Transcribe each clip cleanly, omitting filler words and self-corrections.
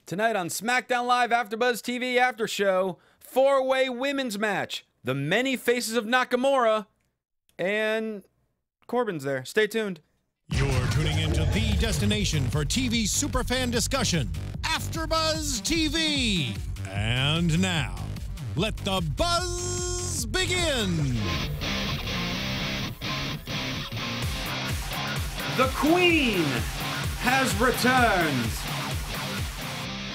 Tonight on SmackDown Live AfterBuzz TV After Show, four-way women's match. The many faces of Nakamura, and Corbin's there. Stay tuned. You're tuning into the destination for TV superfan discussion, AfterBuzz TV. And now, let the buzz begin. The Queen has returned.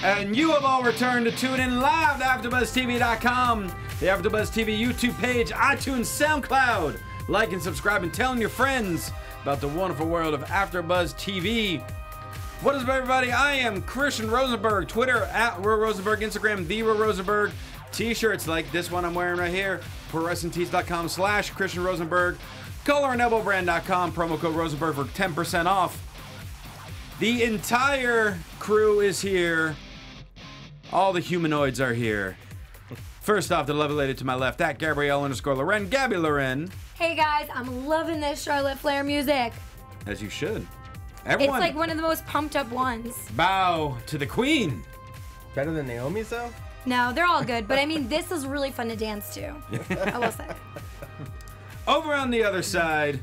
And you have all returned to tune in live to AfterBuzzTV.com, the AfterBuzz TV YouTube page, iTunes, SoundCloud. Like and subscribe and telling your friends about the wonderful world of AfterBuzz TV. What is up, everybody? I am Christian Rosenberg. Twitter at Rosenberg, Instagram the Rosenberg. T-shirts like this one I'm wearing right here. ProWrestlingTees.com/Christian Rosenberg. CollarandElbowBrand.com. Promo code Rosenberg for 10% off. The entire crew is here. All the humanoids are here. First off, the lovely lady to my left, at Gabrielle_Loren, Gabby Loren. Hey guys, I'm loving this Charlotte Flair music. As you should. Everyone, it's like one of the most pumped up ones. Bow to the Queen. Better than Naomi's though? No, they're all good, but I mean, this is really fun to dance to. I will say. Over on the other side,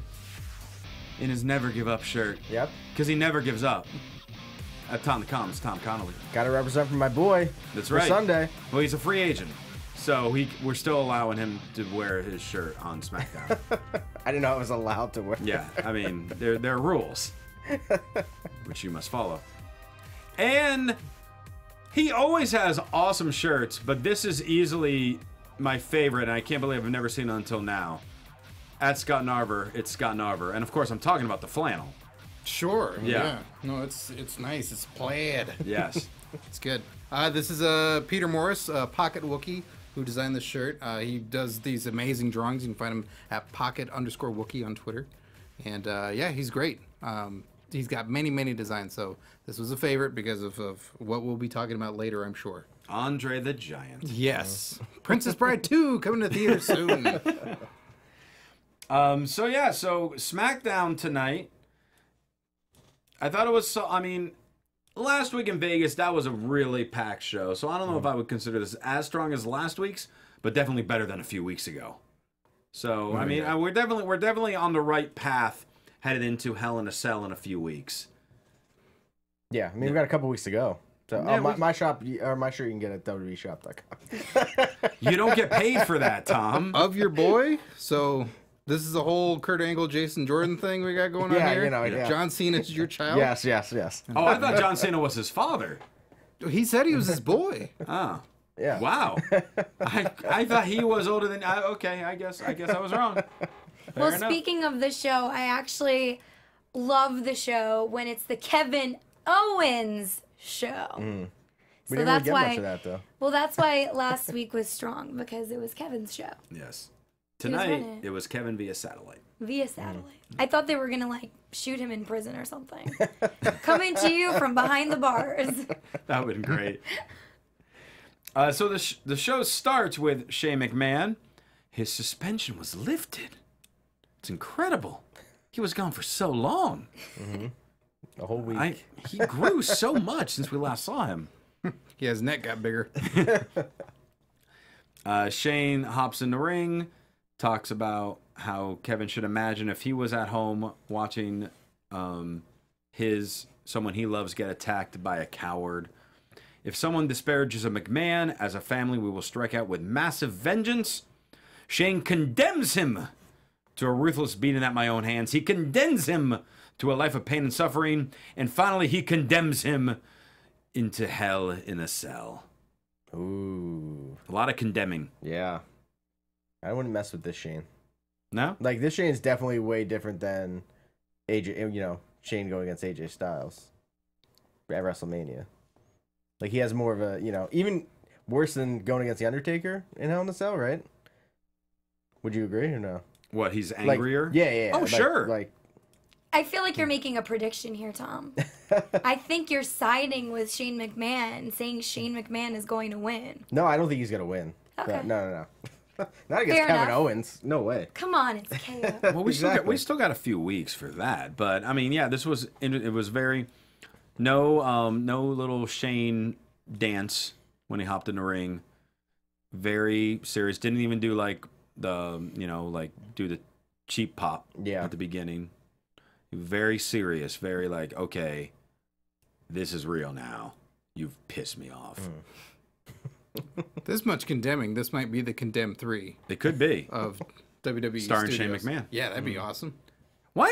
in his never give up shirt. Yep. Because he never gives up. At Tom the Comms, Tom Connolly. Gotta represent for my boy. That's for right. Sunday. Well, he's a free agent. So we're still allowing him to wear his shirt on SmackDown. I didn't know I was allowed to wear. Yeah, I mean, there are rules. Which you must follow. And he always has awesome shirts, but this is easily my favorite, and I can't believe I've never seen it until now. At Scott Narver, it's Scott Narver. And of course, I'm talking about the flannel. Sure. Yeah. No, it's nice. It's plaid. Yes. It's good. This is Peter Morris, Pocket Wookie, who designed this shirt. He does these amazing drawings. You can find him at Pocket_Wookie on Twitter. And yeah, he's great. He's got many designs. So this was a favorite because of what we'll be talking about later, I'm sure. Andre the Giant. Yes. Princess Bride 2 coming to theaters soon. So SmackDown tonight. I thought it was last week in Vegas, that was a really packed show. So I don't know if I would consider this as strong as last week's, but definitely better than a few weeks ago. So, we're definitely on the right path headed into Hell in a Cell in a few weeks. Yeah, we've got a couple weeks to go. So Yeah, my shirt you can get at WWEshop.com. You don't get paid for that, Tom. Of your boy. So this is a whole Kurt Angle, Jason Jordan thing we got going on here. Yeah. John Cena's your child. Yes. Oh, I thought John Cena was his father. He said he was his boy. Oh. Yeah. Wow. I thought he was older than. Okay, I guess I was wrong. Well, Fair enough. speaking of the show, I actually love the show when it's the Kevin Owens show. We didn't really get much of that though. Well, that's why last week was strong, because it was Kevin's show. Yes. He was Tonight, running. it was Kevin via satellite. Via satellite. I thought they were going to, like, shoot him in prison or something. Coming to you from behind the bars. That would have been great. So the show starts with Shane McMahon. His suspension was lifted. It's incredible. He was gone for so long. A whole week. He grew so much since we last saw him. Yeah, his neck got bigger. Shane hops in the ring, talks about how Kevin should imagine if he was at home watching someone he loves get attacked by a coward. If someone disparages a McMahon, as a family, we will strike out with massive vengeance. Shane condemns him to a ruthless beating at my own hands. He condemns him to a life of pain and suffering. And finally, he condemns him into hell in a cell. Ooh. A lot of condemning. Yeah. I wouldn't mess with this Shane. No? Like, this Shane is definitely way different than AJ, Shane going against AJ Styles at WrestleMania. Like, he has more of a, even worse than going against The Undertaker in Hell in a Cell, right? Would you agree or no? What, he's angrier? Like, yeah. Oh, sure. Like, I feel like you're making a prediction here, Tom. I think you're siding with Shane McMahon, saying Shane McMahon is going to win. no, I don't think he's going to win. Okay. No. Not against Fair Kevin enough. Owens. No way. Come on, it's KO. Well, we Exactly. still got a few weeks for that, but I mean, yeah, it was very no little Shane dance when he hopped in the ring. Very serious. Didn't even do like the, like do the cheap pop at the beginning. Very serious. Very like, okay, this is real now. You've pissed me off. This much condemning. This might be the Condemn 3. It could be. Of WWE starring Studios. Shane McMahon. Yeah, that'd be awesome. Why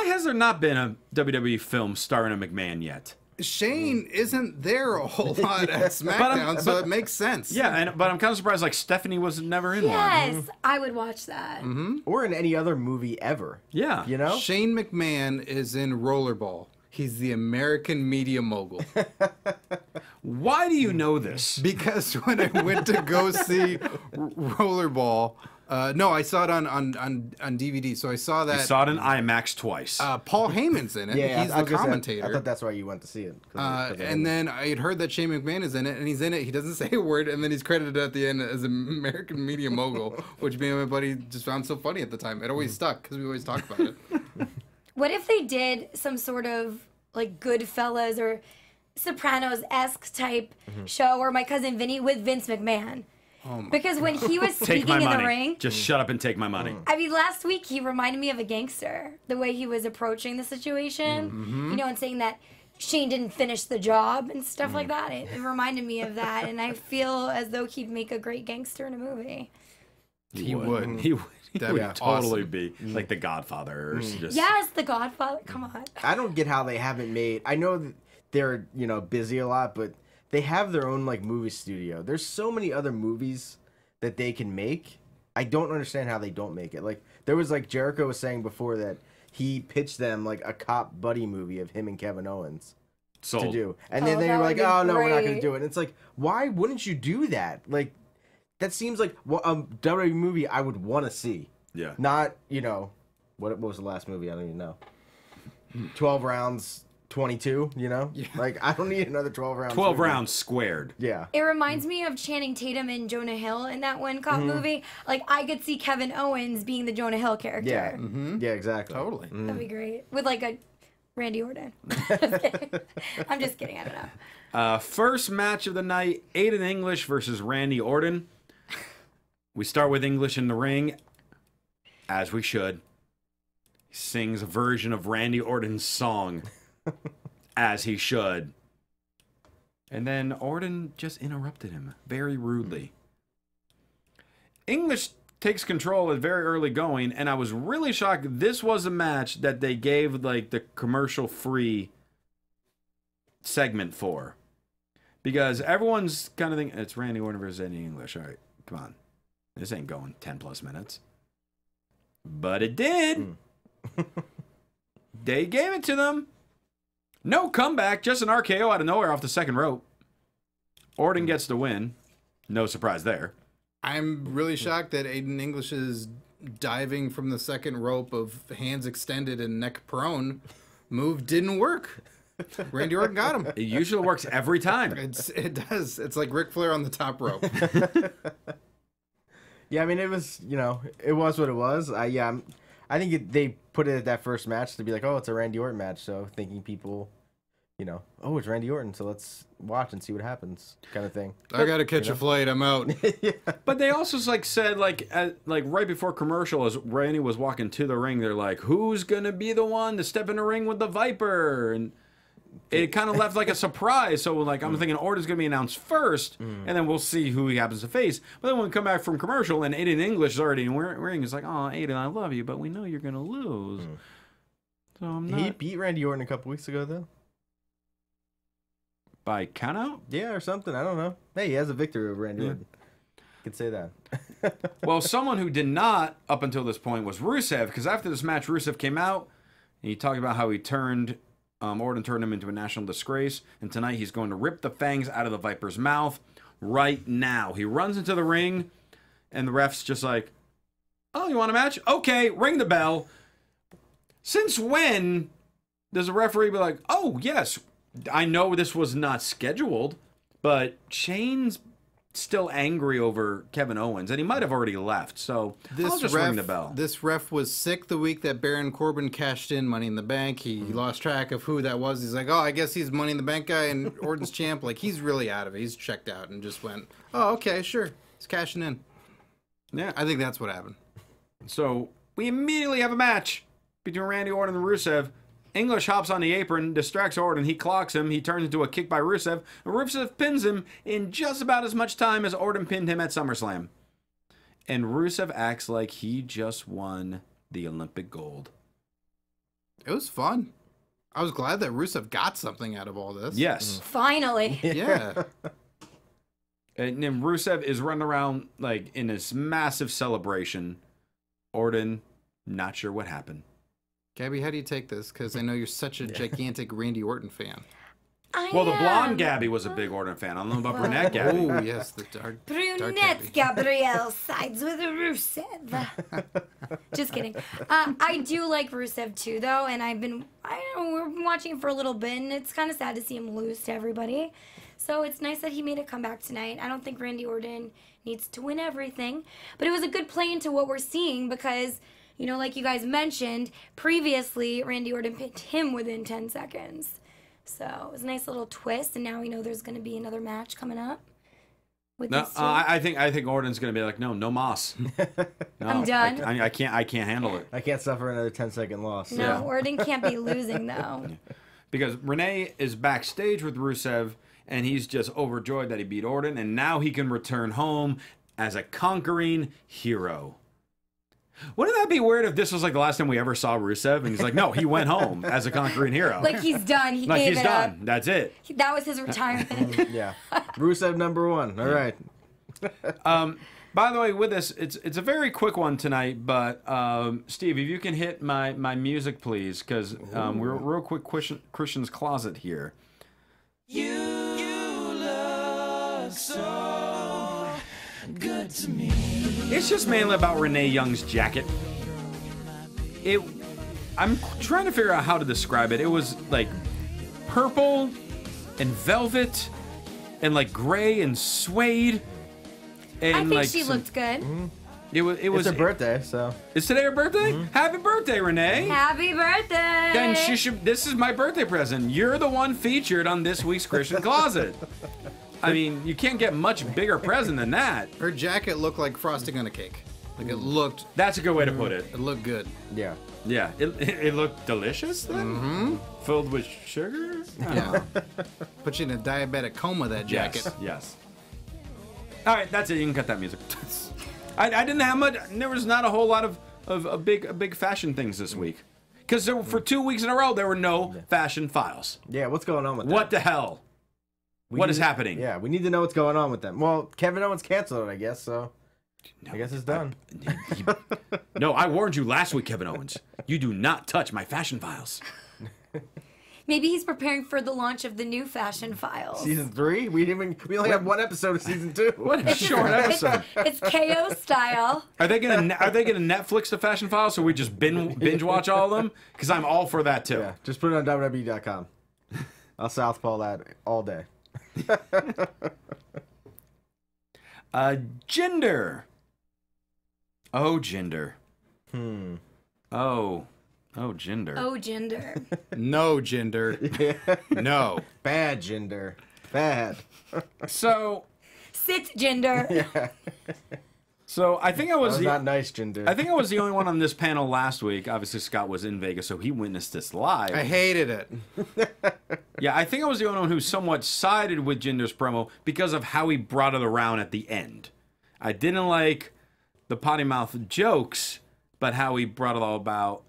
has there not been a WWE film starring a McMahon yet? Shane isn't there a whole lot at SmackDown, so it makes sense. Yeah, but I'm kind of surprised like Stephanie was never in one. Yes, I would watch that. Or in any other movie ever. Yeah. You know? Shane McMahon is in Rollerball. He's the American media mogul. Why do you know this? Because when I went to go see Rollerball, no, I saw it on DVD. So I saw that. You saw it in IMAX twice. Paul Heyman's in it. Yeah, He's the commentator. I thought that's why you went to see it. And then I had heard that Shane McMahon is in it, and he's in it. He doesn't say a word, and then he's credited at the end as American media mogul, which me and my buddy just found so funny at the time. It always stuck because we always talk about it. What if they did some sort of like Goodfellas or Sopranos-esque type show, or My Cousin Vinny with Vince McMahon? Because when he was Take my speaking in money. the ring, Just shut up and take my money. I mean, last week he reminded me of a gangster. The way he was approaching the situation, and saying that Shane didn't finish the job and stuff like that. It reminded me of that, and I feel as though he'd make a great gangster in a movie. He would. He would That'd be totally awesome. be like The Godfather. Or just... Yes, The Godfather. Come on. I don't get how they haven't made. I know that they're busy a lot, but they have their own like movie studio. There's so many other movies that they can make. I don't understand how they don't make it. Like there was like Jericho was saying before that he pitched them like a cop buddy movie of him and Kevin Owens Sold. to do, and then they that were would like, be "Oh no, we're not going to great. do it." And it's like, why wouldn't you do that? Like that seems like a WWE movie I would want to see. Yeah. Not what was the last movie? I don't even know. 12 rounds. 22, Like, I don't need another 12 rounds. 12 rounds squared. Yeah. It reminds me of Channing Tatum and Jonah Hill in that one cop movie. Like, I could see Kevin Owens being the Jonah Hill character. Yeah. Yeah, exactly. Totally. That'd be great. With, like, a Randy Orton. I'm just kidding. I don't know. First match of the night, Aiden English versus Randy Orton. We start with English in the ring, as we should. He sings a version of Randy Orton's song. As he should. And then Orton just interrupted him very rudely. English takes control at very early going, and I was really shocked. This was a match that they gave like the commercial-free segment for. Because everyone's kind of thinking, it's Randy Orton versus Eddie English. All right, come on. This ain't going 10 plus minutes. But it did. They gave it to them. No comeback, just an RKO out of nowhere off the second rope. Orton gets the win. No surprise there. I'm really shocked that Aiden English's diving from the second rope of hands extended and neck prone move didn't work. Randy Orton got him. It usually works every time. It does. It's like Ric Flair on the top rope. Yeah, I mean, it was, it was what it was. I think they put it at that first match to be like, oh, it's a Randy Orton match. So thinking people, oh, it's Randy Orton. So let's watch and see what happens kind of thing. I got to catch a flight. I'm out. But they also said right before commercial, as Randy was walking to the ring, they're like, who's going to be the one to step in the ring with the Viper? And it kind of left like a surprise. So I'm thinking Orton's going to be announced first, and then we'll see who he happens to face. But then when we come back from commercial and Aiden English is already in the ring, it's like, oh, Aiden, I love you, but we know you're going to lose. So I'm not... He beat Randy Orton a couple weeks ago, though. By countout? Yeah, or something. I don't know. Hey, he has a victory over Randy Orton. Could say that. Well, someone who did not up until this point was Rusev, because after this match, Rusev came out and he talked about how he turned... Orton turned him into a national disgrace, and tonight he's going to rip the fangs out of the Viper's mouth right now. He runs into the ring, and the ref's just like, oh, you want a match? Okay, ring the bell. Since when does a referee be like, oh, yes, I know this was not scheduled, but Shane's still angry over Kevin Owens, and he might have already left. So I'll just ring the bell. This ref was sick the week that Baron Corbin cashed in Money in the Bank. He lost track of who that was. He's like, oh, I guess he's Money in the Bank guy and Orton's champ. Like, he's really out of it. He's checked out and just went, oh, okay, sure. He's cashing in. Yeah. I think that's what happened. So we immediately have a match between Randy Orton and Rusev. English hops on the apron, distracts Orton, he clocks him, he turns into a kick by Rusev, and Rusev pins him in just about as much time as Orton pinned him at SummerSlam. And Rusev acts like he just won the Olympic gold. It was fun. I was glad that Rusev got something out of all this. Yes. Finally. Yeah. And then Rusev is running around like in this massive celebration. Orton, not sure what happened. Gabby, how do you take this? Because I know you're such a gigantic Randy Orton fan. Well, the blonde Gabby was a big Orton fan. I don't know about brunette Gabby. Oh, yes, the dark Brunette Gabrielle sides with Rusev. Just kidding. I do like Rusev too, though, and we've been watching him for a little bit, and it's kind of sad to see him lose to everybody. So it's nice that he made a comeback tonight. I don't think Randy Orton needs to win everything, but it was a good play into what we're seeing because, you know, like you guys mentioned previously, Randy Orton pinned him within 10 seconds. So it was a nice little twist, and now we know there's going to be another match coming up. No, I think Orton's going to be like, no Moss. No, I'm done. I can't handle it. I can't suffer another 10-second loss. No, Yeah. Orton can't be losing though. Because Renee is backstage with Rusev, and he's just overjoyed that he beat Orton, and now he can return home as a conquering hero. Wouldn't that be weird if this was like the last time we ever saw Rusev? And he's like, no, he went home as a conquering hero. Like he's done. He like gave he's it done. up. That's it. That was his retirement. Yeah. Rusev #1. All right. By the way, with this, it's a very quick one tonight, but Steve, if you can hit my music, please, because we're real quick Christian's Closet here. You look so good to me. It's just mainly about Renee Young's jacket. I'm trying to figure out how to describe it. It was like purple and velvet and like gray and suede. And I think like she looked good. It was It's her birthday, so. Is today her birthday? Happy birthday, Renee. Happy birthday! Then she should. This is my birthday present. You're the one featured on this week's Christian Closet. I mean, you can't get much bigger present than that. Her jacket looked like frosting on a cake. Like it looked. That's a good way to put it. It looked good. Yeah. Yeah, it looked delicious then? Filled with sugar? Yeah. Put you in a diabetic coma, that jacket. Yes. All right, that's it. You can cut that music. I didn't have much. There was not a whole lot of big fashion things this week. Because for 2 weeks in a row, there were no fashion files. Yeah, what's going on with that? What the hell? What is happening? Yeah, we need to know what's going on with them. Well, Kevin Owens canceled it, I guess, so I guess it's done. No, I warned you last week, Kevin Owens. You do not touch my fashion files. Maybe he's preparing for the launch of the new fashion files. Season 3? We only have one episode of season 2. What a short episode. It's KO style. Are they gonna Netflix the fashion files so we just binge watch all of them? Because I'm all for that too. Yeah, just put it on WWE.com. I'll southpaw that all day. Jinder. Oh, Jinder. Oh, Jinder. Oh, Jinder. No, Jinder. No. Bad Jinder. Bad. So. Sit, Jinder. Yeah. So I think I was, not nice, Jinder. I think I was the only one on this panel last week. Obviously, Scott was in Vegas, so he witnessed this live. I hated it. Yeah, I think I was the only one who somewhat sided with Jinder's promo because of how he brought it around at the end. I didn't like the potty mouth jokes, but how he brought it all about,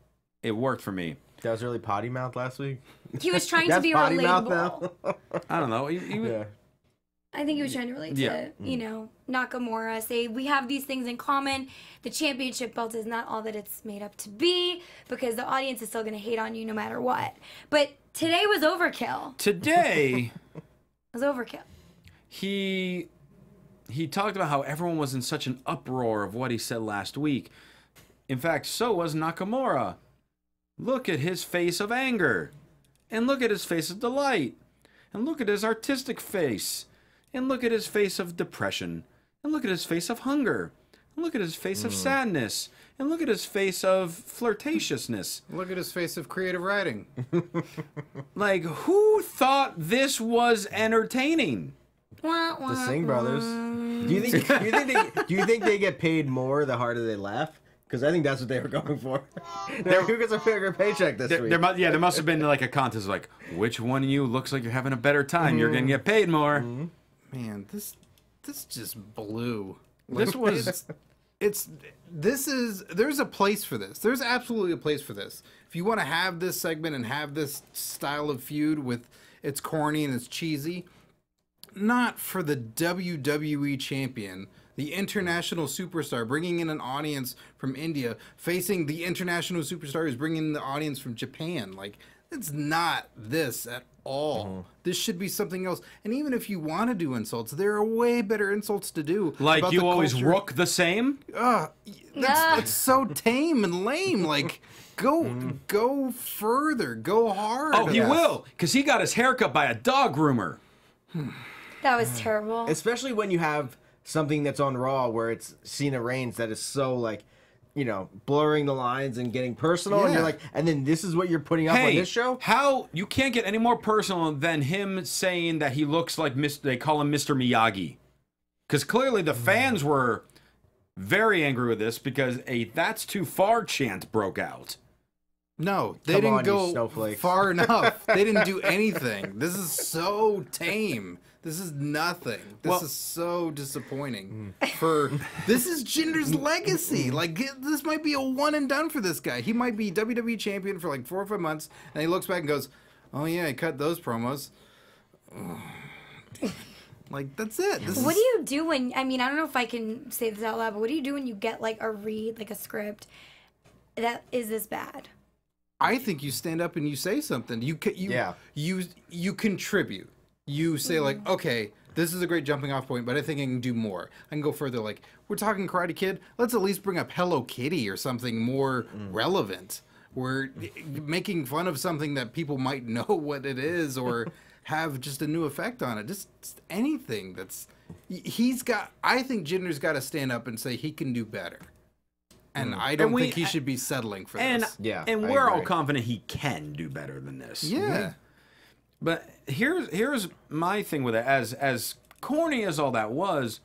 it worked for me. That was really potty mouth last week? He was trying to That's be potty mouth relatable. now? I don't know. Yeah. I think he was trying to relate to, you know, Nakamura. Say, we have these things in common. The championship belt is not all that it's made up to be because the audience is still going to hate on you no matter what. But today was overkill. Today, It was overkill. he talked about how everyone was in such an uproar of what he said last week. In fact, so was Nakamura. Look at his face of anger. And look at his face of delight. And look at his artistic face. and look at his face of depression, and look at his face of hunger, and look at his face of sadness, and look at his face of flirtatiousness. Look at his face of creative writing. Like, who thought this was entertaining? The Singh brothers. Do you think they get paid more the harder they laugh? Because I think that's what they were going for. Who gets a bigger paycheck this week? There must have been like a contest, like, which one of you looks like you're having a better time? You're gonna get paid more. Man, this just blew. This was. There's a place for this. There's absolutely a place for this. If you want to have this segment and have this style of feud with it's corny and it's cheesy, not for the WWE champion, the international superstar, bringing in an audience from India, facing the international superstar who's bringing in the audience from Japan. Like, it's not this at all. This should be something else. And even if you want to do insults, there are way better insults to do. Like, you always rook the same? That's so tame and lame. Like, go further. Go hard. Oh, he will, because he got his haircut by a dog groomer. That was terrible. Especially when you have something that's on Raw where it's Cena Reigns that is so, like, you know, blurring the lines and getting personal, and you're like, and then this is what you're putting up on this show? How you can't get any more personal than him saying that he looks like they call him Mr. Miyagi. Because clearly the fans were very angry with this because a "that's too far" chant broke out. No, they didn't go far enough. They didn't do anything. This is so tame. This is nothing. This is so disappointing. This is Jinder's legacy. Like, this might be a one and done for this guy. He might be WWE champion for like 4 or 5 months, and he looks back and goes, "Oh yeah, I cut those promos." Like, that's it. What do you do when? I mean, I don't know if I can say this out loud, but what do you do when you get like a script that is this bad? I think you stand up and you say something. You contribute. You say, like, okay, this is a great jumping off point, but I think I can do more. I can go further. Like, we're talking Karate Kid. Let's at least bring up Hello Kitty or something more relevant. We're making fun of something that people might know what it is or have just a new effect on it. Just anything that's... I think Jinder's got to stand up and say he can do better. And I don't think he should be settling for this. And we're all confident he can do better than this. Yeah. But here's my thing with it. As corny as all that was,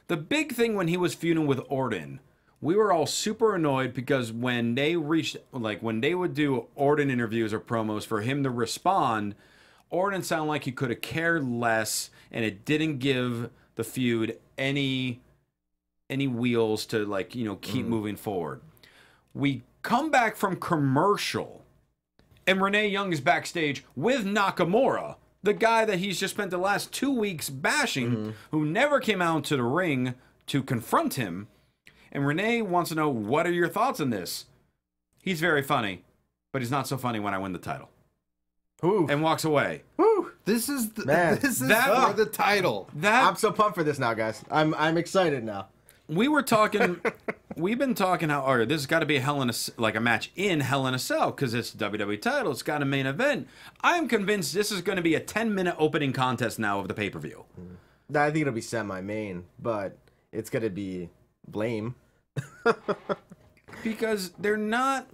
the big thing when he was feuding with Orton, we were all super annoyed because when they would do Orton interviews or promos for him to respond, Orton sounded like he could have cared less, and it didn't give the feud any wheels to, like, you know, keep moving forward. We come back from commercial, and Renee Young is backstage with Nakamura, the guy that he's just spent the last 2 weeks bashing, who never came out to the ring to confront him. And Renee wants to know, what are your thoughts on this? He's very funny, but he's not so funny when I win the title. Ooh. And walks away. Woo. This is for the title. I'm so pumped for this now, guys. I'm excited now. We've been talking how this has got to be a match in Hell in a Cell because it's WWE title. It's got a main event. I'm convinced this is going to be a 10-minute opening contest now of the pay-per-view. I think it'll be semi-main, but it's going to be lame. Because they're not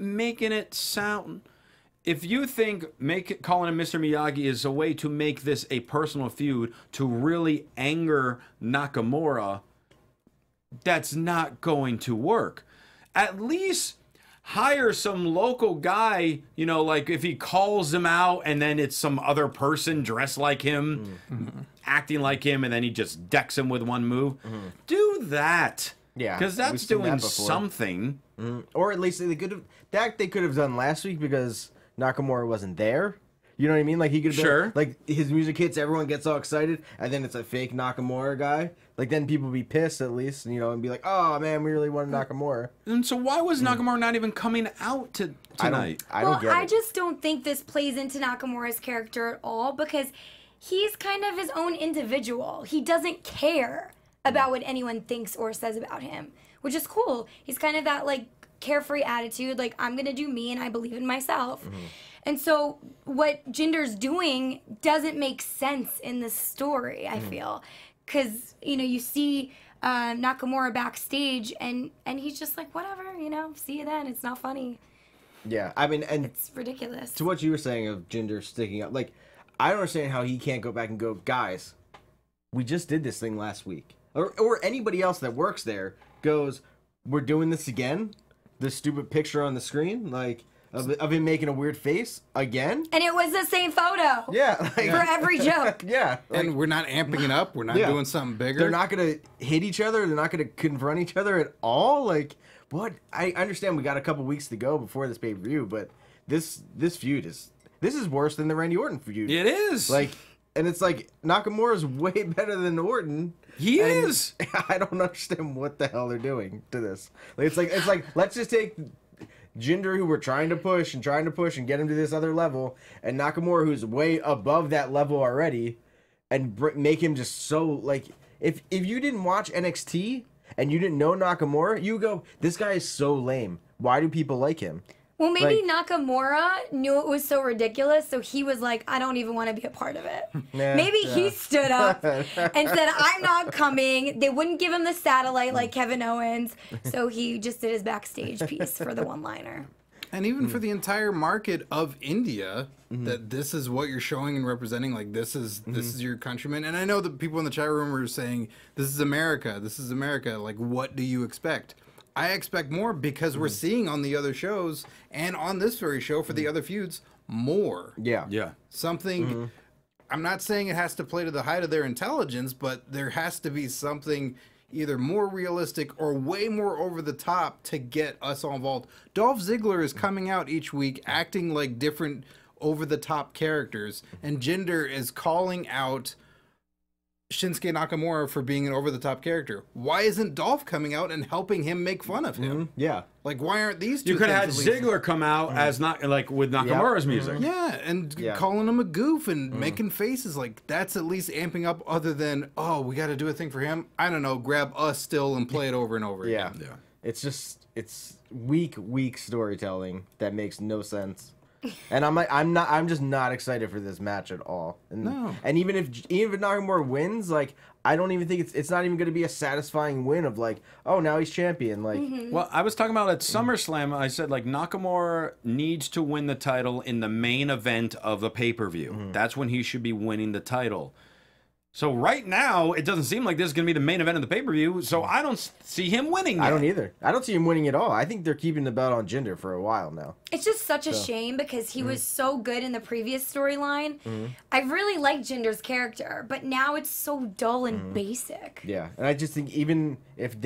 making it sound. If you think calling him Mr. Miyagi is a way to make this a personal feud to really anger Nakamura, that's not going to work. At least hire some local guy, you know, like if he calls him out and then it's some other person dressed like him, acting like him, and then he just decks him with one move. Do that. Yeah. Because that's doing something. Or at least they could have done last week because Nakamura wasn't there. You know what I mean? Like, he could have been, like, his music hits, everyone gets all excited, and then it's a fake Nakamura guy. Like, then people be pissed at least, you know, and be like, oh, man, we really wanted Nakamura. And so why was Nakamura not even coming out tonight? I don't get it. I just don't think this plays into Nakamura's character at all because he's kind of his own individual. He doesn't care about what anyone thinks or says about him, which is cool. He's kind of that, like, carefree attitude. Like, I'm going to do me and I believe in myself. And so what Jinder's doing doesn't make sense in the story, I feel. Because, you know, you see Nakamura backstage and he's just like, whatever, you know, see you then. It's not funny. Yeah, I mean, and It's ridiculous. to what you were saying of Jinder sticking up, like, I don't understand how he can't go back and go, guys, we just did this thing last week. Or anybody else that works there goes, we're doing this again? The stupid picture on the screen? Like, of him making a weird face again? And it was the same photo. Yeah. Like, For every joke. yeah. Like, And we're not amping it up. We're not doing something bigger. they're not going to hit each other. They're not going to confront each other at all. Like, what? I understand we got a couple weeks to go before this pay-per-view, but this feud is worse than the Randy Orton feud. It is. Like, and it's like Nakamura's way better than Orton. He and is. I don't understand what the hell they're doing to this. Like, it's like let's just take Jinder, who we're trying to push and get him to this other level, and Nakamura, who's way above that level already, and make him just so like if you didn't watch NXT and you didn't know Nakamura, you go, this guy is so lame. Why do people like him? Well, maybe Nakamura knew it was so ridiculous, so he was like, I don't even want to be a part of it. Maybe he stood up and said, I'm not coming. They wouldn't give him the satellite like Kevin Owens, so he just did his backstage piece for the one-liner. And even for the entire market of India, that this is what you're showing and representing. Like, this is your countrymen. And I know that people in the chat room are saying, this is America. This is America. Like, what do you expect? I expect more because we're seeing on the other shows and on this very show for the other feuds more. Yeah. Yeah. Something. I'm not saying it has to play to the height of their intelligence, but there has to be something either more realistic or way more over the top to get us all involved. Dolph Ziggler is coming out each week acting like different over the top characters, and Jinder is calling out Shinsuke Nakamura for being an over-the-top character. Why isn't Dolph coming out and helping him make fun of him? Yeah. Like, why aren't these two You could have had things at least- Ziggler come out as not like with Nakamura's music. Yeah, and calling him a goof and making faces. Like, that's at least amping up other than, oh, we got to do a thing for him. I don't know, grab us still and play it over and over Yeah. again. Yeah. It's just, it's weak storytelling that makes no sense. And I'm just not excited for this match at all. And, No. And even if Nakamura wins, like, I don't even think it's not even going to be a satisfying win of like, oh, now he's champion. Like, Well, I was talking about at SummerSlam. I said like Nakamura needs to win the title in the main event of the pay-per-view. That's when he should be winning the title. So right now, it doesn't seem like this is going to be the main event of the pay-per-view. So I don't see him winning. I don't either. I don't see him winning at all. I think they're keeping the belt on Jinder for a while now. It's just such a shame because he was so good in the previous storyline. I really like Jinder's character, but now it's so dull and basic. Yeah, and I just think even if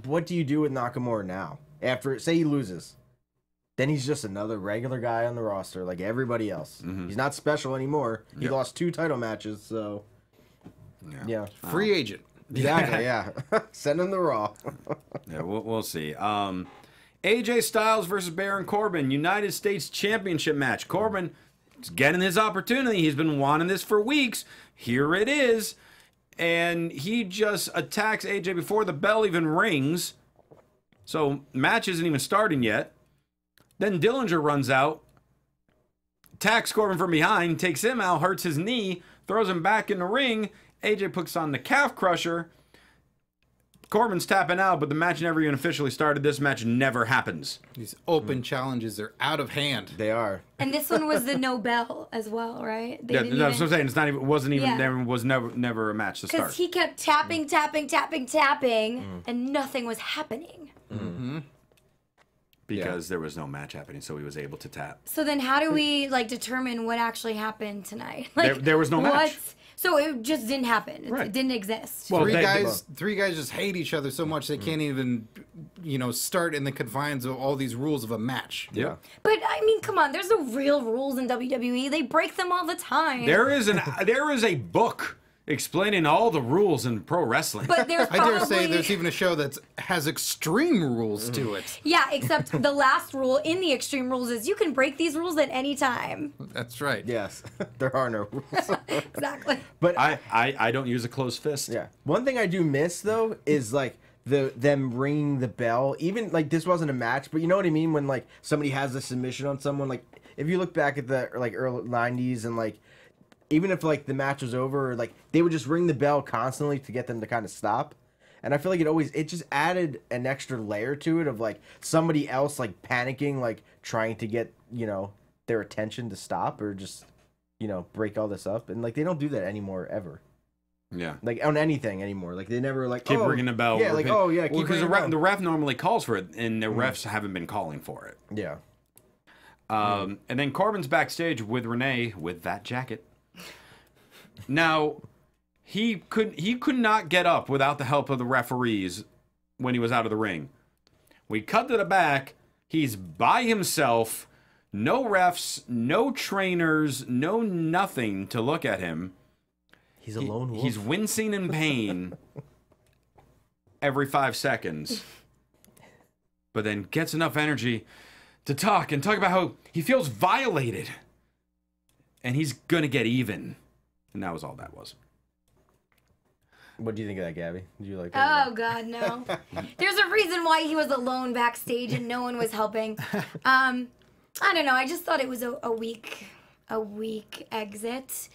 what do you do with Nakamura now? After, say he loses, then he's just another regular guy on the roster like everybody else. He's not special anymore. He lost 2 title matches, so... Yeah. Free agent. Exactly, yeah. Send him the Raw. Yeah, we'll see. AJ Styles versus Baron Corbin, United States Championship match. Corbin is getting his opportunity. He's been wanting this for weeks. Here it is. And he just attacks AJ before the bell even rings. So match isn't even starting yet. Then Dillinger runs out, attacks Corbin from behind, takes him out, hurts his knee, throws him back in the ring. AJ puts on the calf crusher. Corbin's tapping out, but the match never even officially started. This match never happens. These open challenges are out of hand. They are. And this one was the no bell as well, right? They Yeah, didn't that's what I'm saying. It's not even. Wasn't even. Yeah. There was never a match to start. Because he kept tapping, and nothing was happening. Because there was no match happening, so he was able to tap. So then how do we, like, determine what actually happened tonight? Like, There was no match. So it just didn't happen. Right. It didn't exist. Well, Three they- guys just hate each other so much they can't even, start in the confines of all these rules of a match. Yeah. But, I mean, come on. There's no real rules in WWE. They break them all the time. There is a book explaining all the rules in pro wrestling. But there's I probably... dare say there's even a show that has extreme rules to it. Yeah, except the last rule in the Extreme Rules is you can break these rules at any time. That's right. Yes. There are no rules. Exactly. But I don't use a closed fist. yeah. One thing I do miss though is like them ringing the bell, even like this wasn't a match, but you know what I mean when like somebody has a submission on someone, like if you look back at the like early 90s and like even if like the match was over, like they would just ring the bell constantly to get them to kind of stop. And I feel like it just added an extra layer to it of like somebody else like panicking, like trying to get, you know, their attention to stop or just, you know, break all this up. And like they don't do that anymore ever. Yeah. Like on anything anymore. Like they never like keep ringing the bell. Yeah, like oh yeah, because the ref normally calls for it, and the refs haven't been calling for it. Yeah. And then Corbin's backstage with Renee with that jacket. Now, he could not get up without the help of the referees when he was out of the ring. We cut to the back. He's by himself. No refs, no trainers, no nothing to look at him. He's a lone wolf. He's wincing in pain every 5 seconds. But then gets enough energy to talk about how he feels violated. And he's going to get even. And that was all that was. What do you think of that, Gabby? Did you like that? Oh, God, no. There's a reason why he was alone backstage and no one was helping. I don't know. I just thought it was a weak exit.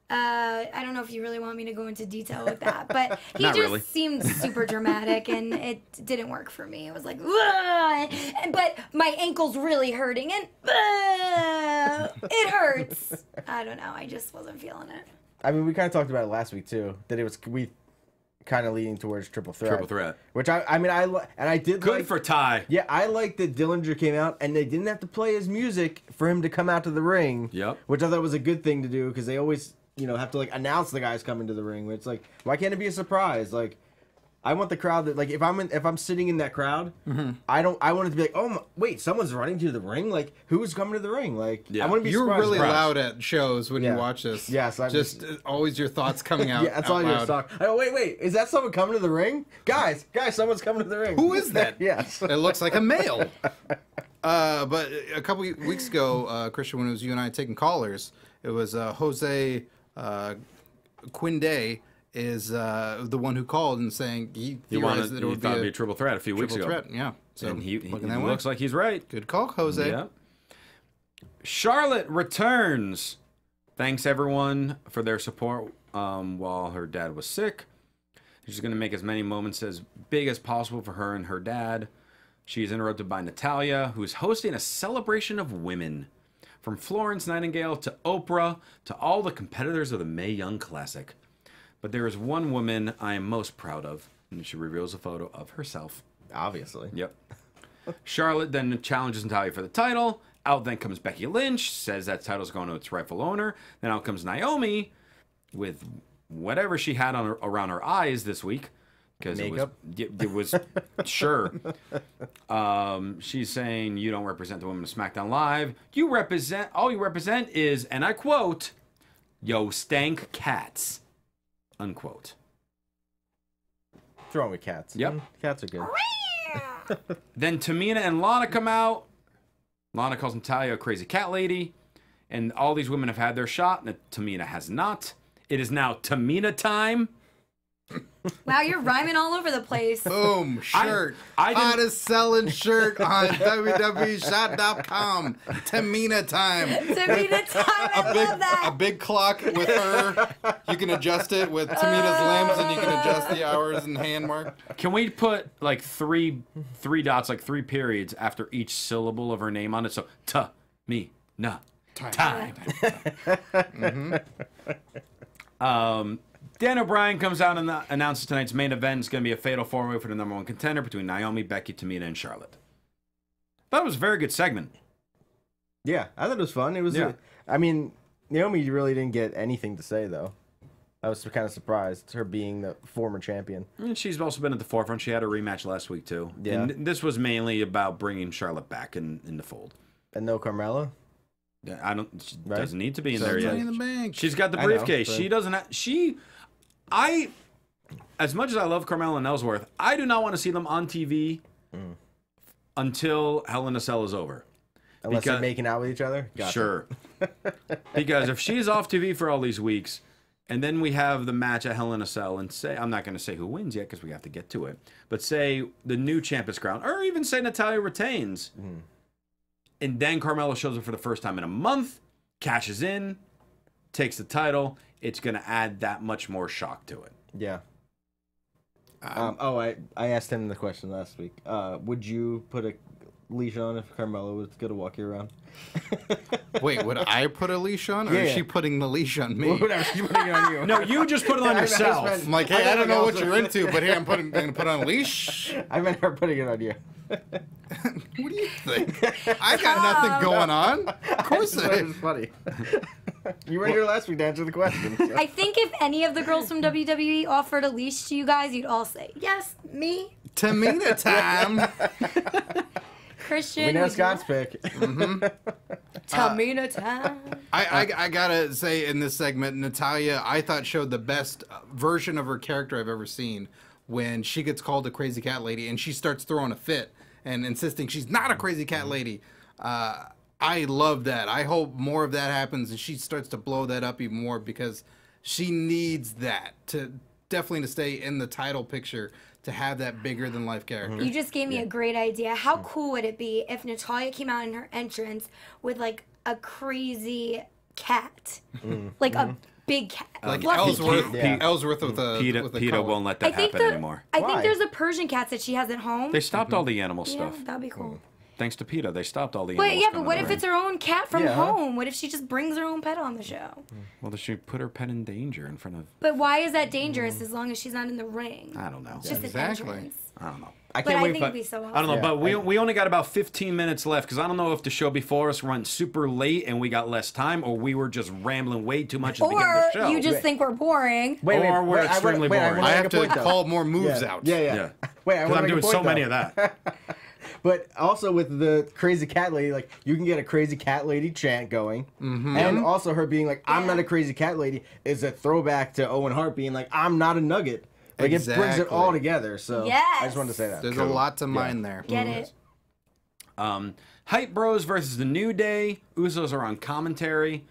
I don't know if you really want me to go into detail with that, but he Not just really. seemed super dramatic, and it didn't work for me. It was like, "Ugh," but my ankle's really hurting, and it hurts. I don't know. I just wasn't feeling it. I mean, we kind of talked about it last week too. That we kind of leaning towards triple threat. Which I did. Good like, for Ty. Yeah, I like that Dillinger came out and they didn't have to play his music for him to come out to the ring. Yep. Which I thought was a good thing to do because they always, you know, have to like announce the guys coming to the ring. It's like, why can't it be a surprise? Like, I want the crowd that like if I'm sitting in that crowd, I want it to be like, oh wait, someone's running to the ring. Like, who's coming to the ring? Like, Yeah. I want to be. You're surprised. really loud at shows when you Yeah. watch this. Yes, I'm just always your thoughts coming out. Yeah, that's all you're talking. Oh, wait, is that someone coming to the ring? Guys, someone's coming to the ring. Who is that? Yes. It looks like a male. But a couple weeks ago, Christian, when it was you and I taking callers, it was Jose Quinde is the one who called and saying he theorized that it would thought it'd be a triple threat a few weeks ago. Threat, yeah. So And he looking that way. looks like he's right. Good call, Jose. Yeah. Charlotte returns. Thanks everyone for their support while her dad was sick. She's going to make as many moments as big as possible for her and her dad. She's interrupted by Natalya, who's hosting a celebration of women. From Florence Nightingale to Oprah to all the competitors of the Mae Young Classic. But there is one woman I am most proud of, and she reveals a photo of herself. Obviously. Yep. Charlotte then challenges Natalya for the title. Out then comes Becky Lynch, says that title's going to its rightful owner. Then out comes Naomi with whatever she had on around her eyes this week. Because it was sure. She's saying you don't represent the women of SmackDown Live. All you represent is, and I quote, yo stank cats. Unquote. What's wrong with cats? Yep. Cats are good. Then Tamina and Lana come out. Lana calls Natalya a crazy cat lady. And all these women have had their shot, and Tamina has not. It is now Tamina time. Wow, you're rhyming all over the place. Boom, shirt. I didn't- Hottest selling shirt on WWE'S.com. Tamina time. Tamina time, I love that. A big clock with her. You can adjust it with Tamina's limbs, and you can adjust the hours and hand mark. Can we put like three dots, like 3 periods after each syllable of her name on it? So Ta-mi-na time. Dan O'Brien comes out and announces tonight's main event is going to be a fatal 4-way for the #1 contender between Naomi, Becky, Tamina, and Charlotte. That was a very good segment. Yeah, I thought it was fun. It was. Yeah. I mean, Naomi really didn't get anything to say though. I was kind of surprised, her being the former champion. And she's also been at the forefront. She had a rematch last week too. Yeah. And this was mainly about bringing Charlotte back in the fold. And no Carmella. She Right. doesn't need to be in So there yet. Money in the bank. She's got the I know, briefcase. but- She doesn't have... As much as I love Carmella and Ellsworth, I do not want to see them on TV until Hell in a Cell is over. Unless they're Because- making out with each other. Gotcha. Sure. Because if she's off TV for all these weeks, And then we have the match at Hell in a Cell, and say, I'm not going to say who wins yet because we have to get to it, but say the new champ is crowned, or even say Natalya retains. And then Carmelo shows up for the first time in a month, cashes in, takes the title. It's going to add that much more shock to it. Yeah. I asked him the question last week. Would you put a leash on if Carmelo was going to walk you around? Wait, would I put a leash on, or is she putting the leash on me? Whatever, she's putting it on you. No, you just put it on yourself. I'm like, hey, I don't know what you're into, but here I'm going to put on a leash. I meant her putting it on you. What do you think? I got nothing going on. Of course I It's funny. You were here last week to answer the question. So. I think if any of the girls from WWE offered a leash to you guys, you'd all say, yes, me. Tamina time. Christian. We know Scott's pick. Tamina time. I gotta say, in this segment, Natalya, I thought showed the best version of her character I've ever seen when she gets called a crazy cat lady and she starts throwing a fit and insisting she's not a crazy cat lady. I love that. I hope more of that happens and she starts to blow that up even more because she needs that to definitely to stay in the title picture, to have that bigger than life character. You just gave me a great idea. How cool would it be if Natalya came out in her entrance with like a crazy cat, like a big cat, Like fluffy Ellsworth, cat. Ellsworth with a PETA collar. won't let that happen anymore. I think Why? there's a Persian cat that she has at home. They stopped all the animal Yeah, stuff. that'd be cool. Thanks to PETA, they stopped all the But animals. yeah, but coming what to if the it's her own cat from Yeah. home? What if she just brings her own pet on the show? ring. Well, does she put her pet in danger in front of... But why is that dangerous as long as she's not in the ring? I don't know. It's just Exactly. an entrance. I don't know. I But can't I wait think for... it'd be so awesome. I don't know, Yeah, but we only got about 15 minutes left because I don't know if the show before us went super late and we got less time, or we were just rambling way too much at the beginning of Or the show. you just think we're boring. Or we're extremely boring. I have make a point, to though. call more moves out. Yeah. Yeah. Wait, I Because want I'm to doing make a point, so many though. of that. But also with the crazy cat lady, like you can get a crazy cat lady chant going, and also her being like, "I'm not a crazy cat lady," is a throwback to Owen Hart being like, "I'm not a nugget." Like it brings it all Exactly. together. So Yes. I just wanted to say that. There's a lot to mine there. Get it? Hype Bros versus the New Day. Usos are on commentary.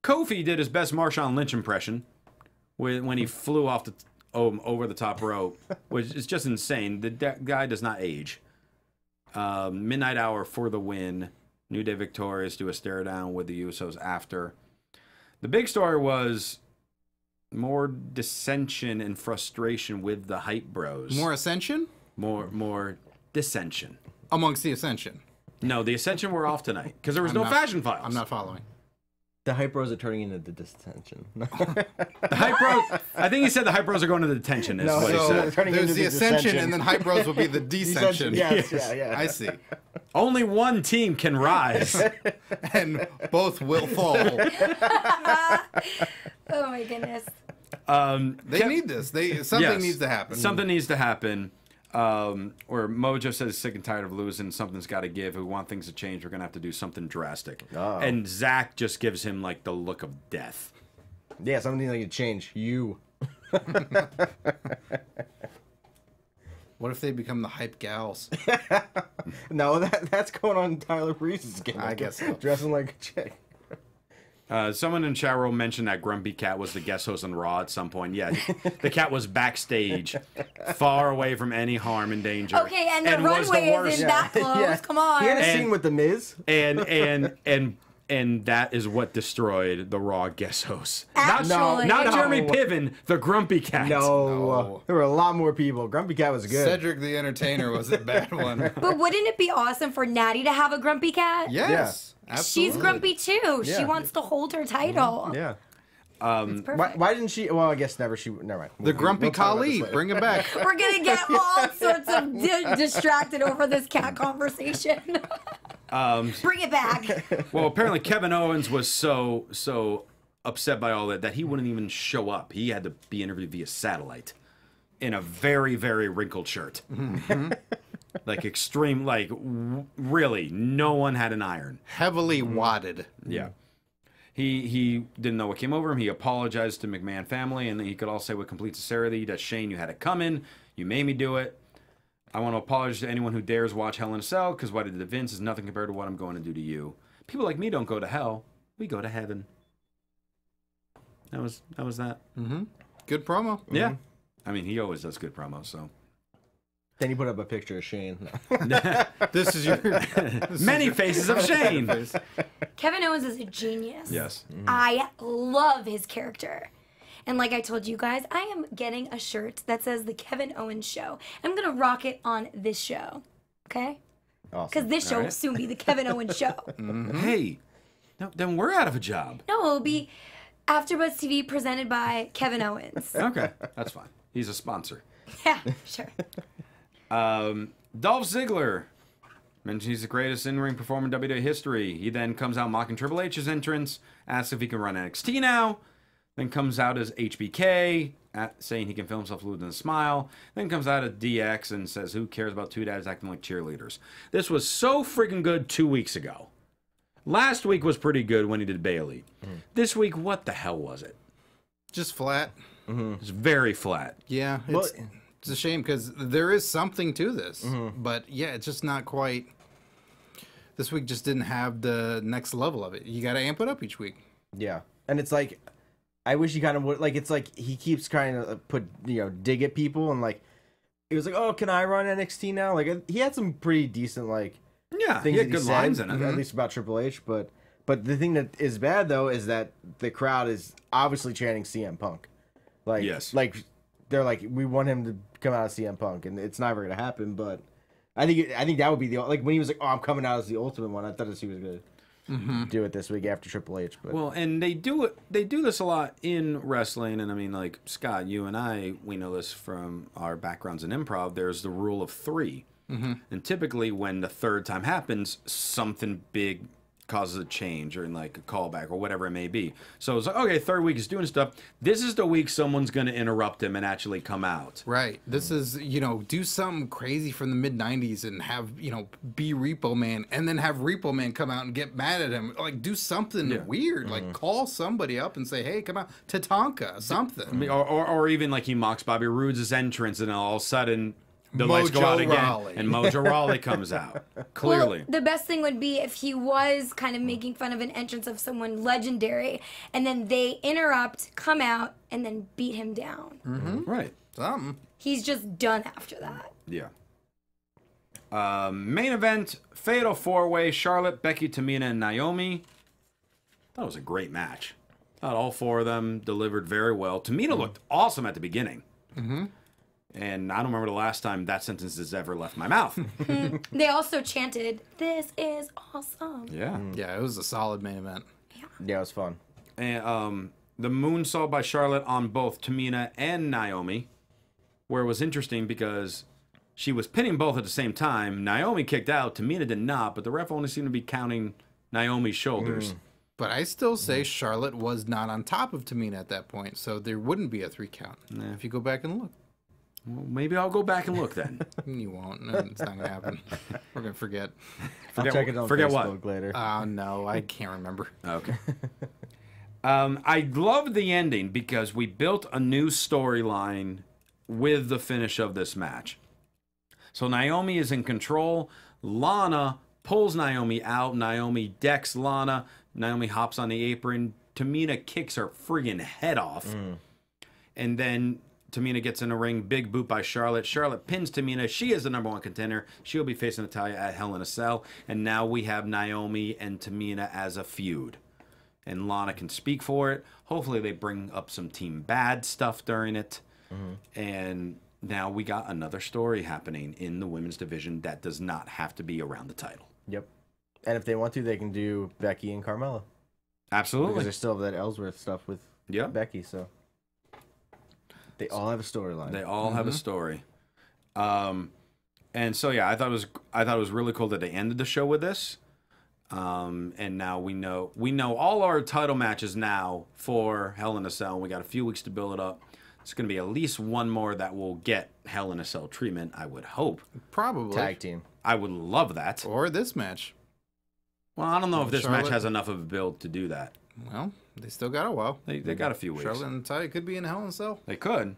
Kofi did his best Marshawn Lynch impression when he flew off the over the top rope, which is just insane. The guy does not age. Midnight Hour for the win. New Day victorious. Do a stare down with the Usos after. The big story was more dissension and frustration with the Hype Bros. More Ascension? More dissension. Amongst the Ascension. No, the Ascension were off tonight because there was no not- Fashion Files. I'm not following. The Hype Bros are turning into the dissension. The Hype Bros. I think he said the Hype Bros are going to the detention. Is No, what he so- said. turning There's into the the Ascension, dissension. and then Hype Bros will be the Descension. Yes, yeah. I see. Only one team can rise. And both will fall. Oh my goodness. They need this. Something Yes. needs to happen. Something needs to happen. Where Mojo says sick and tired of losing, something's got to give. If we want things to change, we're gonna have to do something drastic. Oh. And Zach just gives him like the look of death. Yeah, something like to change. You. What if they become the Hype Gals? No, that's going on in Tyler Breeze's game. I guess so. Dressing like a chick. Someone in chat room mentioned that Grumpy Cat was the guest host on Raw at some point. Yeah, the cat was backstage, far away from any harm and danger. Okay, and the was runway worst. isn't that close. Come on. He had a And- scene with the Miz. And that is what destroyed the Raw guest host. Actually. Not No. Jeremy Piven, the Grumpy Cat. No. There were a lot more people. Grumpy Cat was good. Cedric the Entertainer was a bad one. But wouldn't it be awesome for Natty to have a grumpy cat? Yes. Absolutely. She's grumpy too. She Yeah. wants to hold her title. Yeah. It's perfect. Why didn't she? Well, I guess never. Never mind. The Grumpy We'll talk about this Khali. later. Bring it back. We're gonna get all sorts of distracted over this cat conversation. Bring it back. Well, apparently Kevin Owens was so upset by all that he wouldn't even show up. He had to be interviewed via satellite in a very, very wrinkled shirt. Like extreme, like really, no one had an iron. Heavily wadded. Yeah. He didn't know what came over him. He apologized to McMahon family, and he could all say with complete sincerity that Shane, you had it coming. You made me do it. I want to apologize to anyone who dares watch Hell in a Cell, because what I did to Vince is nothing compared to what I'm going to do to you. People like me don't go to hell. We go to heaven. that was that. Good promo. Yeah. I mean, he always does good promos, so. Then you put up a picture of Shane. This is your Many faces of Shane. Kevin Owens is a genius. Yes. I love his character. And like I told you guys, I am getting a shirt that says The Kevin Owens Show. I'm going to rock it on this show. Okay? Awesome. Because this show will soon be The Kevin Owens Show. Hey, no, then we're out of a job. No, it'll be AfterBuzz TV presented by Kevin Owens. Okay, that's fine. He's a sponsor. Yeah, sure. Dolph Ziggler mentions he's the greatest in-ring performer in WWE history. He then comes out mocking Triple H's entrance, asks if he can run NXT now, then comes out as HBK, saying he can feel himself losing a smile, then comes out as DX and says, who cares about two dads acting like cheerleaders? This was so freaking good 2 weeks ago. Last week was pretty good when he did Bailey. This week, what the hell was it? just flat. It's very flat. Yeah, it's a shame because there is something to this, but yeah, it's just not quite. This week just didn't have the next level of it. You got to amp it up each week. Yeah, and it's like, I wish he kind of would, like, it's like he keeps trying to put, dig at people, and like, it was like, oh, can I run NXT now? Like, he had some pretty decent, like, Yeah, things he had that good lines in it. at least about Triple H, but the thing that is bad though is that the crowd is obviously chanting CM Punk. Like, Yes. like they're like, we want him to come out as CM Punk, and it's never gonna happen. But I think that would be the, like, when he was like, oh, I'm coming out as the Ultimate One. I thought he was gonna do it this week after Triple H. But Well, and they do it. They do this a lot in wrestling, and I mean, like Scott, you and I, we know this from our backgrounds in improv. There's the rule of 3, and typically when the third time happens, something big causes a change or in like a callback or whatever it may be. So it's like, okay, third week is doing stuff. This is the week someone's going to interrupt him and actually come out. Right. This is, do something crazy from the mid 90s and have, be Repo Man and then have Repo Man come out and get mad at him. Like, do something weird. Like, call somebody up and say, hey, come out. Tatanka, something. I mean, or even like he mocks Bobby Roode's entrance and all of a sudden the lights go out again Rawley. and Mojo Rawley comes out. Clearly. Well, the best thing would be if he was kind of making fun of an entrance of someone legendary, and then they interrupt, come out, and then beat him down. Right. Something. He's just done after that. Yeah. Main event, Fatal 4-Way, Charlotte, Becky, Tamina, and Naomi. That was a great match. Thought all 4 of them delivered very well. Tamina looked awesome at the beginning. And I don't remember the last time that sentence has ever left my mouth. They also chanted, "This is awesome." Yeah. Yeah, it was a solid main event. yeah, it was fun. And the moonsault by Charlotte on both Tamina and Naomi, where it was interesting because she was pinning both at the same time. Naomi kicked out, Tamina did not, but the ref only seemed to be counting Naomi's shoulders. But I still say Charlotte was not on top of Tamina at that point, so there wouldn't be a 3 count if you go back and look. Well, maybe I'll go back and look then. You won't. No, it's not going to happen. We're going to forget. I'll check it on forget Facebook what? later. No, I can't remember. Okay. I loved the ending because we built a new storyline with the finish of this match. So Naomi is in control. Lana pulls Naomi out. Naomi decks Lana. Naomi hops on the apron. Tamina kicks her friggin' head off. And then Tamina gets in the ring. Big boot by Charlotte. Charlotte pins Tamina. She is the #1 contender. She'll be facing Natalya at Hell in a Cell. And now we have Naomi and Tamina as a feud. And Lana can speak for it. Hopefully they bring up some Team Bad stuff during it. And now we got another story happening in the women's division that does not have to be around the title. Yep. And if they want to, they can do Becky and Carmella. Absolutely. Because they still have that Ellsworth stuff with Becky, so they all have a storyline. They all have a story. And so yeah, I thought it was really cool that they ended the show with this. And now we know all our title matches now for Hell in a Cell. We got a few weeks to build it up. It's going to be at least one more that will get Hell in a Cell treatment, I would hope. Probably. Tag team. I would love that. Or this match. Well, I don't know if this Charlotte. match has enough of a build to do that. Well, they still got a while. They got a few weeks. Charlotte and Natalya could be in Hell in a Cell. They could.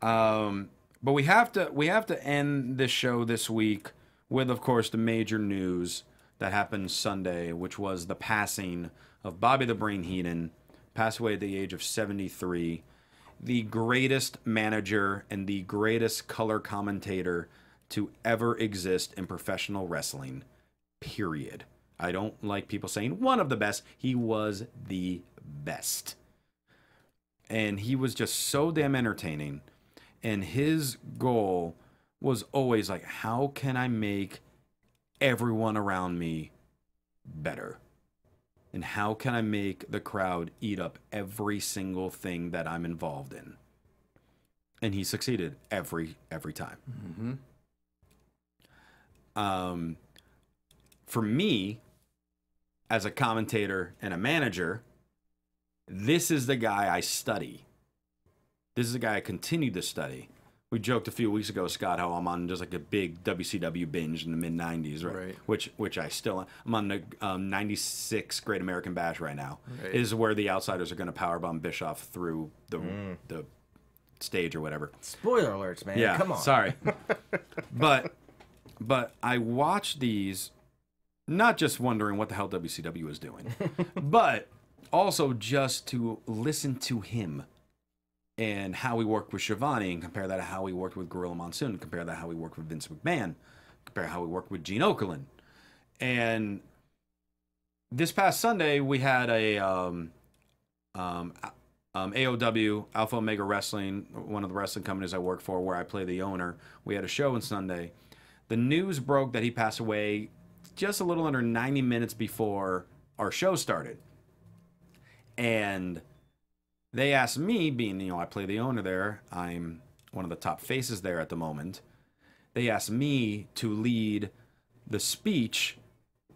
But we have to end this show this week with, of course, the major news that happened Sunday, which was the passing of Bobby the Brain Heenan, passed away at the age of 73. The greatest manager and the greatest color commentator to ever exist in professional wrestling, period. I don't like people saying one of the best. He was the best. And he was just so damn entertaining. And his goal was always like, how can I make everyone around me better? And how can I make the crowd eat up every single thing that I'm involved in? And he succeeded every time. For me, as a commentator and a manager, this is the guy I study. This is the guy I continue to study. We joked a few weeks ago, Scott, how I'm on just like a big WCW binge in the mid '90s, right? Which I still I'm on the '96 Great American Bash right now. Right. Is where the Outsiders are going to powerbomb Bischoff through the stage or whatever. Spoiler alerts, man. Yeah, Come on. Sorry, but I watch these not just wondering what the hell WCW is doing, but also just to listen to him. And how he worked with Shivani, and compare that to how he worked with Gorilla Monsoon, compare that to how he worked with Vince McMahon, compare how he worked with Gene Okerlund. And this past Sunday, we had a AOW, Alpha Omega Wrestling, one of the wrestling companies I work for, where I play the owner. We had a show on Sunday. The news broke that he passed away just a little under 90 minutes before our show started. And they asked me, being, I play the owner there, I'm one of the top faces there at the moment. They asked me to lead the speech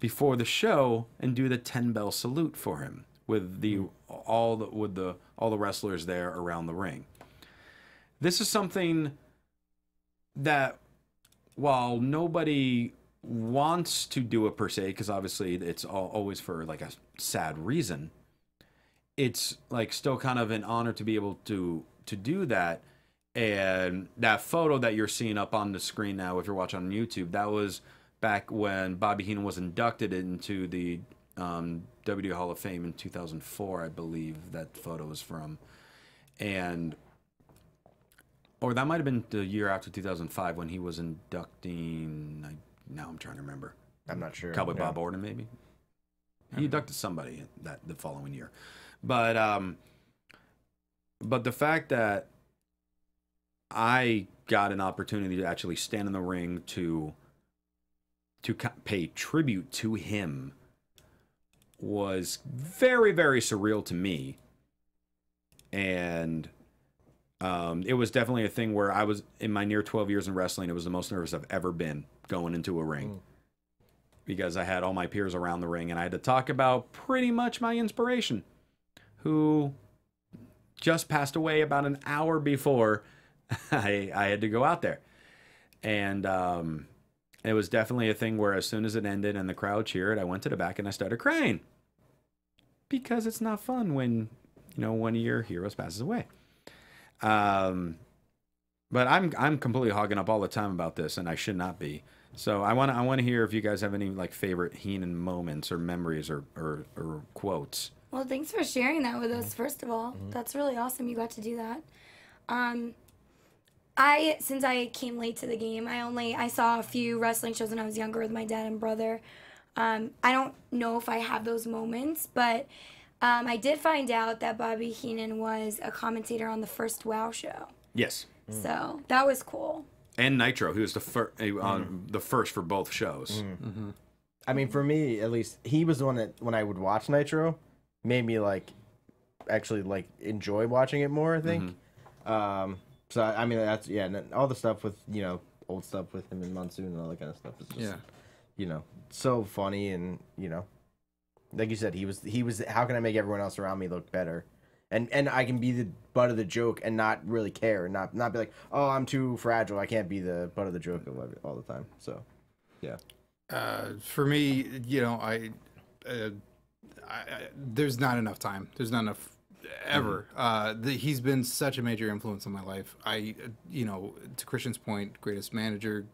before the show and do the 10-bell salute for him with all the wrestlers there around the ring. This is something that, while nobody wants to do it per se, because obviously it's always for like a sad reason, it's like still kind of an honor to be able to do that. And that photo that you're seeing up on the screen now, if you're watching on YouTube, that was back when Bobby Heenan was inducted into the WWE Hall of Fame in 2004, I believe that photo is from. Or that might have been the year after 2005 when he was inducting, now I'm trying to remember. I'm not sure. Cowboy Bob Orton, maybe? He inducted somebody the following year. But the fact that I got an opportunity to actually stand in the ring to pay tribute to him was very, very surreal to me. And it was definitely a thing where I was, in my near 12 years in wrestling, it was the most nervous I've ever been going into a ring. Because I had all my peers around the ring and I had to talk about pretty much my inspiration, who just passed away about an hour before I had to go out there. And it was definitely a thing where as soon as it ended and the crowd cheered, I went to the back and I started crying. Because it's not fun when, one of your heroes passes away. But I'm completely hogging up all the time about this, and I should not be. So I want to hear if you guys have any like favorite Heenan moments or memories or quotes. Well, thanks for sharing that with us, first of all. That's really awesome you got to do that. Since I came late to the game, I saw a few wrestling shows when I was younger with my dad and brother. I don't know if I have those moments, but I did find out that Bobby Heenan was a commentator on the first WoW show. Yes. So that was cool. And Nitro, he was the first for both shows. I mean, for me, at least, he was the one that, when I would watch Nitro, made me, actually, enjoy watching it more, I think. So, I mean, that's, yeah, and all the stuff with, old stuff with him and Monsoon and all that kind of stuff is just, so funny and, like you said, he was, how can I make everyone else around me look better? And I can be the butt of the joke and not really care, and not be like, oh, I'm too fragile, I can't be the butt of the joke all the time. So, yeah. For me, there's not enough time. There's not enough ever. He's been such a major influence on my life. To Christian's point, greatest manager,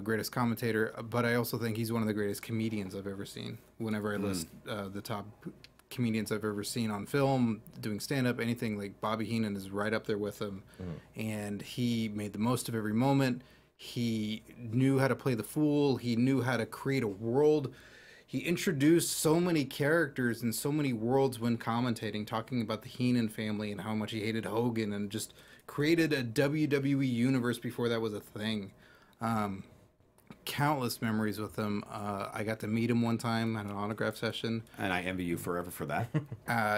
greatest commentator, but I also think he's one of the greatest comedians I've ever seen. Whenever I list the top comedians I've ever seen on film, doing stand-up, anything. Like Bobby Heenan is right up there with him. And he made the most of every moment. He knew how to play the fool. He knew how to create a world. He introduced so many characters and so many worlds when commentating, talking about the Heenan family and how much he hated Hogan, and just created a WWE universe before that was a thing. Countless memories with him. I got to meet him one time at an autograph session, And I envy you forever for that.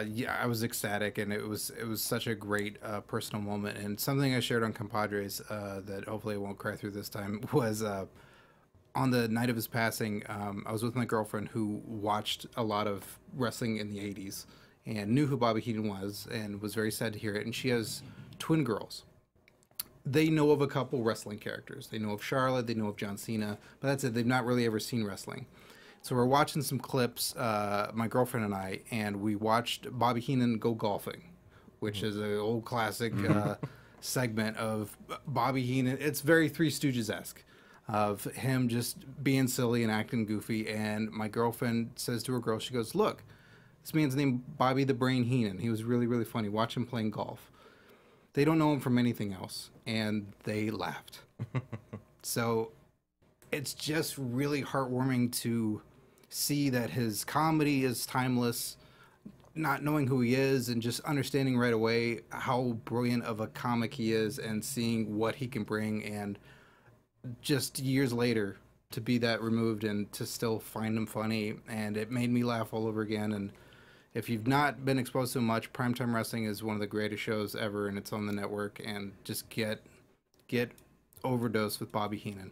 yeah, I was ecstatic, and it was such a great personal moment. And something I shared on Compadres that hopefully I won't cry through this time was on the night of his passing. I was with my girlfriend who watched a lot of wrestling in the 80s and knew who Bobby Heenan was, and was very sad to hear it. And she has twin girls. They know of a couple wrestling characters. They know of Charlotte, they know of John Cena, but that's it. They've not really ever seen wrestling. So we're watching some clips, my girlfriend and I, and we watched Bobby Heenan go golfing, which is an old classic segment of Bobby Heenan. It's very Three Stooges-esque, of him just being silly and acting goofy. And my girlfriend says to her girl, she goes, "Look, this man's named Bobby the Brain Heenan. He was really, really funny. Watch him playing golf." They don't know him from anything else, and they laughed. So it's just really heartwarming to see that his comedy is timeless, not knowing who he is and just understanding right away how brilliant of a comic he is, and seeing what he can bring, and just years later to be that removed and to still find him funny. And it made me laugh all over again. And if you've not been exposed to much, Primetime Wrestling is one of the greatest shows ever, and it's on the network. And just get overdosed with Bobby Heenan.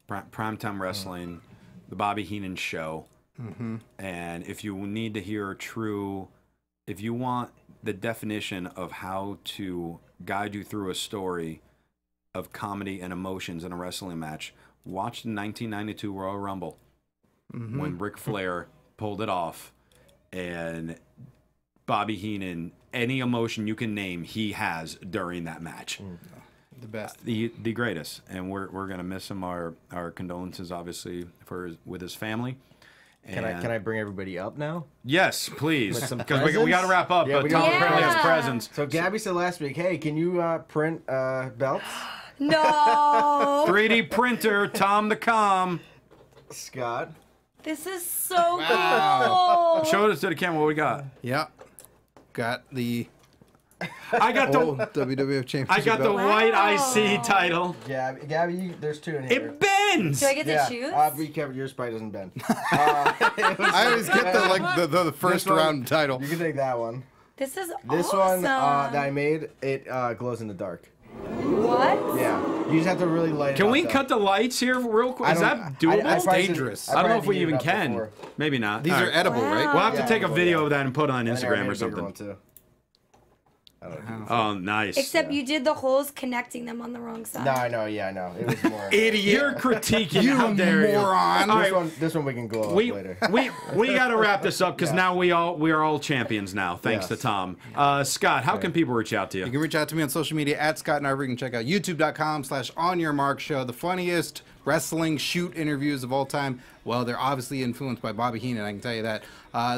Primetime Wrestling, the Bobby Heenan Show. And if you need to hear if you want the definition of how to guide you through a story of comedy and emotions in a wrestling match, watch the 1992 Royal Rumble when Ric Flair pulled it off. And Bobby Heenan, any emotion you can name, he has during that match. The best. The greatest. And we're gonna miss him. Our condolences, obviously, with his family. Can I bring everybody up now? Yes, please. With some Because we got to wrap up. Yeah, but we Tom gotta apparently wrap has up. presents. So Gabby said last week, "Hey, can you print belts?" No. 3D printer, Tom the Com. Scott. This is so cool. Show us to the camera what we got. Yeah. Got the I got old the WWF Championship I got the belt. white IC title. Gabby, there's two in here. It bends. Do I get to choose? We covered yours. Probably doesn't bend. I always get the first This one- round title. You can take that one. This is This awesome. one that I made, it glows in the dark. What? Yeah, you just have to really light it Can up, we though. cut the lights here real quick? Is that doable? I probably dangerous. should- I don't know probably if we did even it up can. before. Maybe not. These All are right. edible, Wow. right? We'll have to Yeah, take a we'll video do of that and put it on I think I Instagram made or a bigger one, something. too. I don't know. Oh, nice. Except you did the holes connecting them on the wrong side. No, I know. Yeah, I know. It was more. Idiot. You're critiquing. You How dare moron. you? All This right. this one we can glow up We later. we got to wrap this up because Yeah. now we are all champions now, thanks to Yes. Tom. Scott, how can people reach out to You you? can reach out to me on social media at Scott Narver. You can check out youtube.com/onyourmark show, the funniest wrestling shoot interviews of all time. Well, they're obviously influenced by Bobby Heenan, I can tell you that.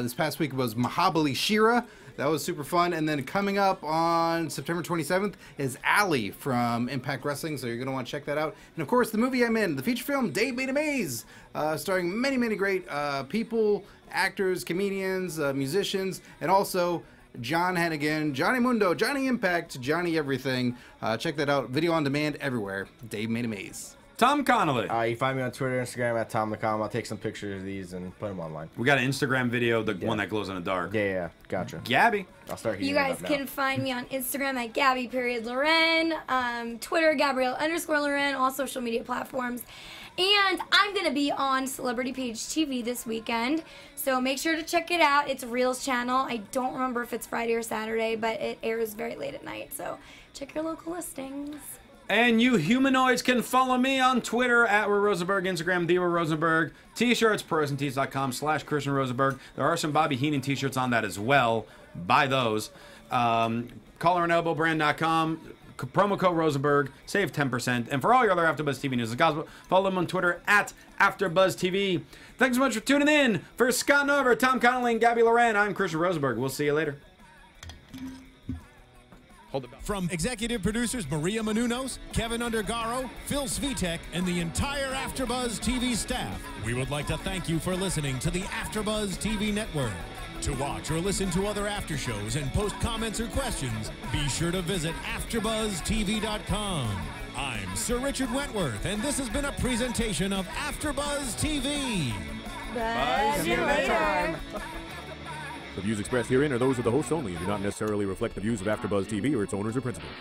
This past week was Mahabali Shira. That was super fun. And then coming up on September 27th is Allie from Impact Wrestling, so you're going to want to check that out. And of course, the movie I'm in, the feature film Dave Made a Maze, starring many, many great people, actors, comedians, musicians, and also John Hennigan, Johnny Mundo, Johnny Impact, Johnny Everything. Check that out. Video on demand everywhere. Dave Made a Maze. Tom Connolly. You can find me on Twitter, Instagram at TomTheCom. I'll take some pictures of these and put them online. We got an Instagram video, the one that glows in the dark. Yeah, gotcha. Gabby. I'll start heating You guys it up now. can find me on Instagram at Gabby.Loren, Twitter, Gabrielle_Loren, all social media platforms. And I'm going to be on Celebrity Page TV this weekend, so make sure to check it out. It's Reels channel. I don't remember if it's Friday or Saturday, but it airs very late at night, so check your local listings. And you humanoids can follow me on Twitter at Rosenberg, Instagram, Rosenberg, t-shirts, prosintees.com/Christian Rosenberg. There are some Bobby Heenan t-shirts on that as well. Buy those. CollarandElbowBrand.com. promo code Rosenberg, save 10%. And for all your other AfterBuzz TV news and gossip, follow them on Twitter at AfterBuzzTV. Thanks so much for tuning in. For Scott Narver, Tom Connolly, and Gabby Loren, I'm Christian Rosenberg. We'll see you later. From executive producers Maria Menounos, Kevin Undergaro, Phil Svitek, and the entire AfterBuzz TV staff, we would like to thank you for listening to the AfterBuzz TV network. To watch or listen to other after shows and post comments or questions, be sure to visit AfterBuzzTV.com. I'm Sir Richard Wentworth, and this has been a presentation of AfterBuzz TV. Buzz you later. The views expressed herein are those of the hosts only and do not necessarily reflect the views of AfterBuzz TV or its owners or principals.